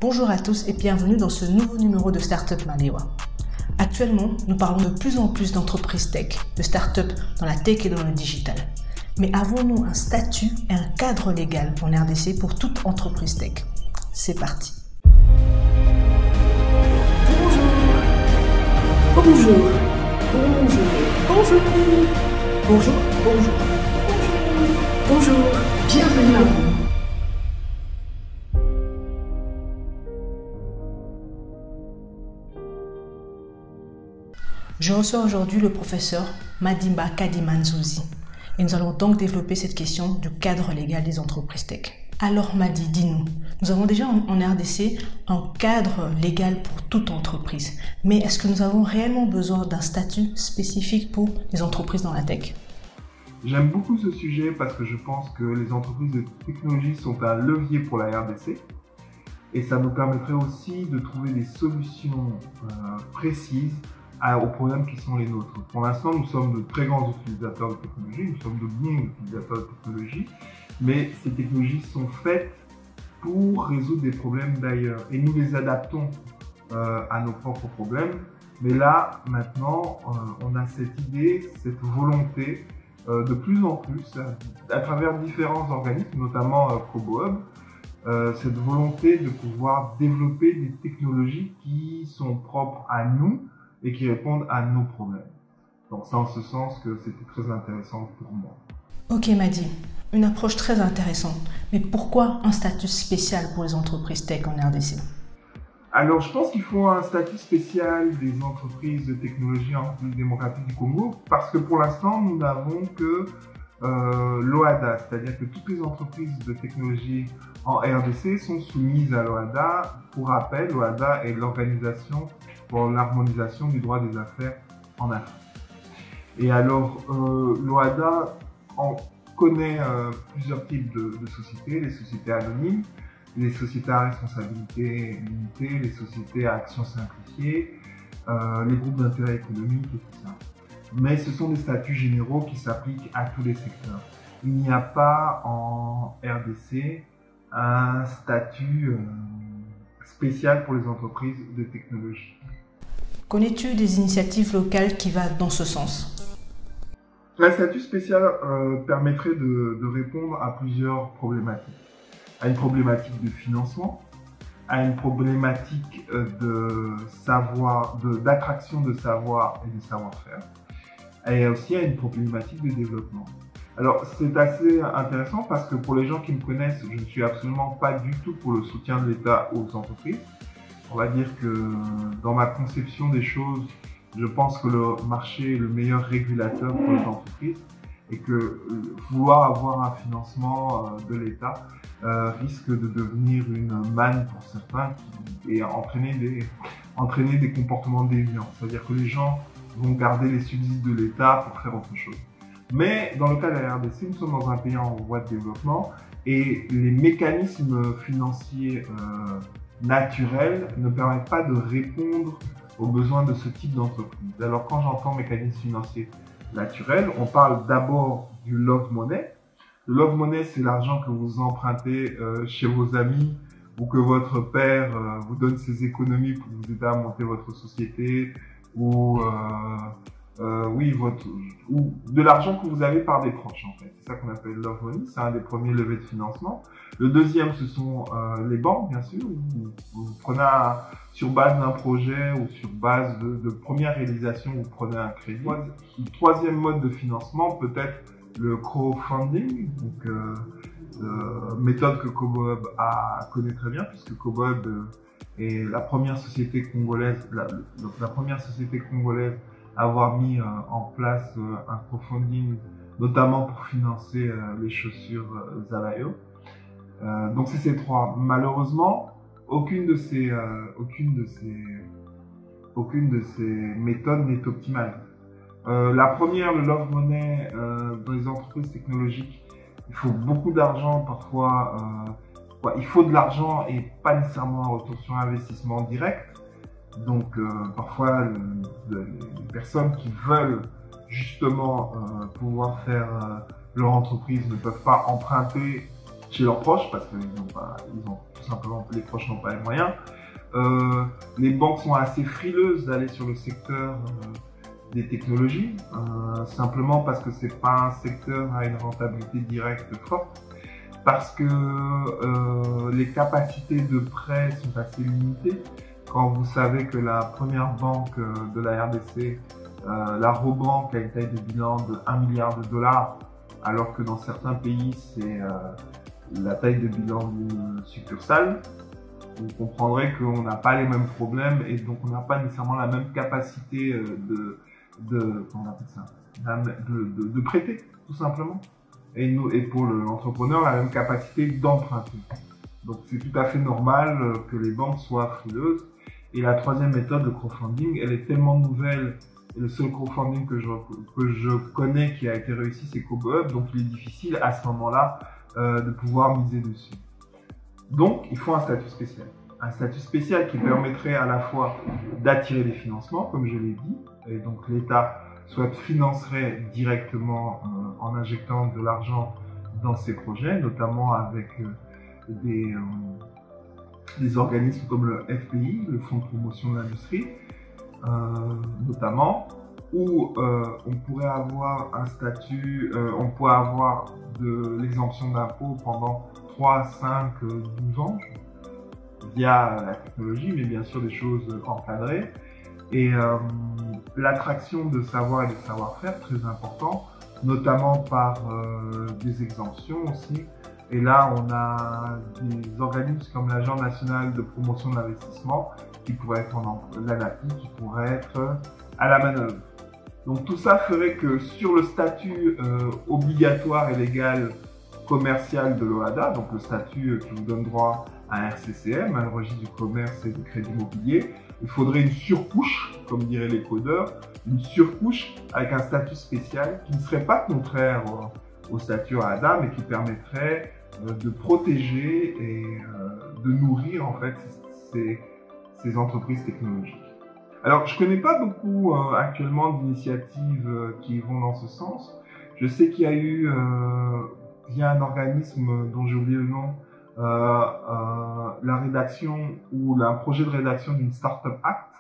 Bonjour à tous et bienvenue dans ce nouveau numéro de Startup Malewa. Actuellement, nous parlons de plus en plus d'entreprises tech, de startups dans la tech et dans le digital. Mais avons-nous un statut et un cadre légal en RDC pour toute entreprise tech? C'est parti. Bonjour. Bonjour. Bonjour. Bonjour. Bonjour. Bonjour. Bonjour. Bienvenue à vous. Je reçois aujourd'hui le professeur Madimba Kadimanzouzi et nous allons donc développer cette question du cadre légal des entreprises tech. Alors Madi, dis-nous, nous avons déjà en RDC un cadre légal pour toute entreprise, mais est-ce que nous avons réellement besoin d'un statut spécifique pour les entreprises dans la tech? J'aime beaucoup ce sujet parce que je pense que les entreprises de technologie sont un levier pour la RDC et ça nous permettrait aussi de trouver des solutions précises aux problèmes qui sont les nôtres. Pour l'instant, nous sommes de très grands utilisateurs de technologie, nous sommes de bons utilisateurs de technologie, mais ces technologies sont faites pour résoudre des problèmes d'ailleurs et nous les adaptons à nos propres problèmes. Mais là, maintenant, on a cette idée, cette volonté de plus en plus, à travers différents organismes, notamment CoboHub, cette volonté de pouvoir développer des technologies qui sont propres à nous et qui répondent à nos problèmes. Donc c'est en ce sens que c'était très intéressant pour moi. Ok Madi, une approche très intéressante. Mais pourquoi un statut spécial pour les entreprises tech en RDC? Alors je pense qu'il faut un statut spécial des entreprises de technologie en République démocratique du Congo parce que pour l'instant nous n'avons que l'OHADA, c'est-à-dire que toutes les entreprises de technologie en RDC sont soumises à l'OHADA. Pour rappel, l'OHADA est l'organisation pour l'harmonisation du droit des affaires en Afrique. Et alors, l'OHADA connaît plusieurs types de sociétés, les sociétés anonymes, les sociétés à responsabilité limitée, les sociétés à action simplifiée, les groupes d'intérêt économique et tout ça. Mais ce sont des statuts généraux qui s'appliquent à tous les secteurs. Il n'y a pas en RDC un statut spécial pour les entreprises de technologie. Connais-tu des initiatives locales qui vont dans ce sens? Un statut spécial permettrait de répondre à plusieurs problématiques. À une problématique de financement, à une problématique d'attraction de savoir et de savoir-faire, et aussi à une problématique de développement. Alors c'est assez intéressant parce que pour les gens qui me connaissent, je ne suis absolument pas du tout pour le soutien de l'État aux entreprises. On va dire que dans ma conception des choses, je pense que le marché est le meilleur régulateur pour les entreprises et que vouloir avoir un financement de l'État risque de devenir une manne pour certains et entraîner des comportements déviants. C'est-à-dire que les gens vont garder les subsides de l'État pour faire autre chose. Mais dans le cas de la RDC, nous sommes dans un pays en voie de développement et les mécanismes financiers naturels ne permettent pas de répondre aux besoins de ce type d'entreprise. Alors quand j'entends mécanismes financiers naturels, on parle d'abord du love money. Le love money, c'est l'argent que vous empruntez chez vos amis ou que votre père vous donne ses économies pour vous aider à monter votre société ou ou de l'argent que vous avez par des proches en fait. C'est ça qu'on appelle love money, c'est un des premiers levées de financement. Le deuxième, ce sont les banques bien sûr. Vous prenez sur base d'un projet ou sur base de première réalisation, vous prenez un crédit. Le troisième mode de financement peut être le crowdfunding, donc méthode que CoboHub connaît très bien puisque CoboHub est la première société congolaise, la première société congolaise à avoir mis en place un crowdfunding, notamment pour financer les chaussures Zalayo. Donc c'est ces trois. Malheureusement, aucune de ces méthodes n'est optimale. La première, le love money, dans les entreprises technologiques, il faut beaucoup d'argent parfois. Il faut de l'argent et pas nécessairement un retour sur investissement direct. Donc parfois les personnes qui veulent justement pouvoir faire leur entreprise ne peuvent pas emprunter chez leurs proches, parce que tout simplement, les proches n'ont pas les moyens. Les banques sont assez frileuses d'aller sur le secteur des technologies, simplement parce que c'est pas un secteur à une rentabilité directe forte, parce que les capacités de prêt sont assez limitées. Quand vous savez que la première banque de la RDC, la Robank, a une taille de bilan de 1 milliard de dollars, alors que dans certains pays c'est la taille de bilan d'une succursale, vous comprendrez qu'on n'a pas les mêmes problèmes et donc on n'a pas nécessairement la même capacité comment on appelle ça, de prêter, tout simplement. Et pour l'entrepreneur, la même capacité d'emprunter. Donc c'est tout à fait normal que les banques soient frileuses. Et la troisième méthode, le crowdfunding, elle est tellement nouvelle. Et le seul crowdfunding que je connais qui a été réussi, c'est KoboHub. Donc il est difficile à ce moment-là de pouvoir miser dessus. Donc il faut un statut spécial. Un statut spécial qui permettrait à la fois d'attirer des financements, comme je l'ai dit, et donc l'État soit financerait directement en injectant de l'argent dans ces projets, notamment avec des organismes comme le FPI, le Fonds de promotion de l'industrie, notamment, où on pourrait avoir un statut, on pourrait avoir de l'exemption d'impôt pendant 3, 5, 12 ans, via la technologie, mais bien sûr des choses encadrées. Et l'attraction de savoir et de savoir-faire, très important, notamment par des exemptions aussi. Et là, on a des organismes comme l'Agence nationale de promotion de l'investissement qui pourrait être l'ANAPI, qui pourrait être à la manœuvre. Donc tout ça ferait que sur le statut obligatoire et légal commercial de l'OHADA, donc le statut qui vous donne droit à un RCCM, un registre du commerce et du crédit immobilier, il faudrait une surcouche, comme diraient les codeurs, une surcouche avec un statut spécial qui ne serait pas contraire au statut OHADA, mais qui permettrait de protéger et de nourrir en fait ces entreprises technologiques. Alors, je connais pas beaucoup actuellement d'initiatives qui vont dans ce sens. Je sais qu'il y a eu, il y a un organisme dont j'ai oublié le nom, la rédaction ou un projet de rédaction d'une Startup Act,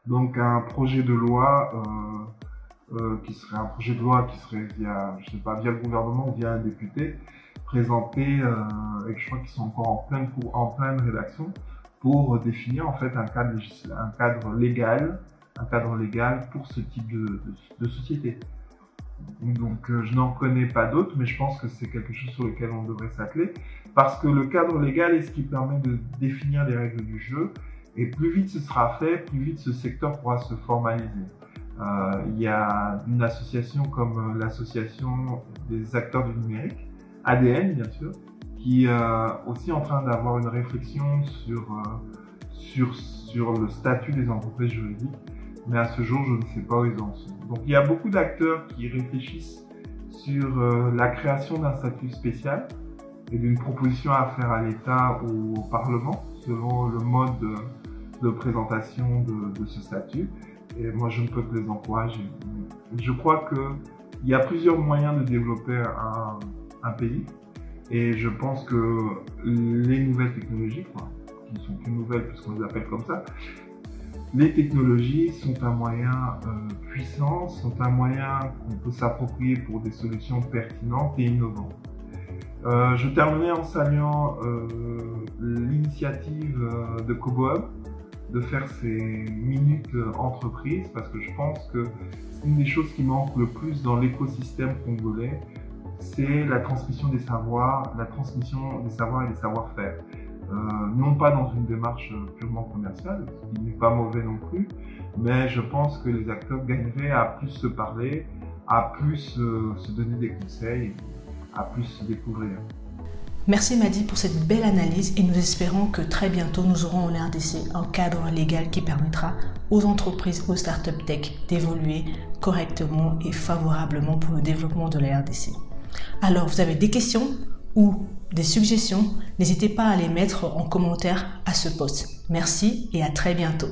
donc un projet de loi qui serait via, je sais pas, via le gouvernement ou via un député, présenté et je crois qu'ils sont encore en pleine rédaction pour définir en fait un cadre légal pour ce type de société. Donc je n'en connais pas d'autres, mais je pense que c'est quelque chose sur lequel on devrait s'atteler, parce que le cadre légal est ce qui permet de définir les règles du jeu, et plus vite ce sera fait, plus vite ce secteur pourra se formaliser. Il y a une association comme l'association des acteurs du numérique, ADN bien sûr, qui est aussi en train d'avoir une réflexion sur le statut des entreprises juridiques, mais à ce jour je ne sais pas où ils en sont. Donc il y a beaucoup d'acteurs qui réfléchissent sur la création d'un statut spécial et d'une proposition à faire à l'État ou au Parlement selon le mode de présentation de ce statut. Et moi je ne peux que les encourager. Je crois qu'il y a plusieurs moyens de développer un pays, et je pense que les nouvelles technologies, qui ne sont plus nouvelles puisqu'on les appelle comme ça, les technologies sont un moyen puissant, sont un moyen qu'on peut s'approprier pour des solutions pertinentes et innovantes. Je terminais en saluant l'initiative de KoboHub de faire ces minutes entreprises, parce que je pense que c'est une des choses qui manque le plus dans l'écosystème congolais, c'est la transmission des savoirs, et des savoir-faire. Non pas dans une démarche purement commerciale, ce qui n'est pas mauvais non plus, mais je pense que les acteurs gagneraient à plus se parler, à plus se donner des conseils, à plus se découvrir. Merci Madi pour cette belle analyse, et nous espérons que très bientôt nous aurons en RDC un cadre légal qui permettra aux entreprises, aux startups tech d'évoluer correctement et favorablement pour le développement de la RDC. Alors, vous avez des questions ou des suggestions, n'hésitez pas à les mettre en commentaire à ce post. Merci et à très bientôt.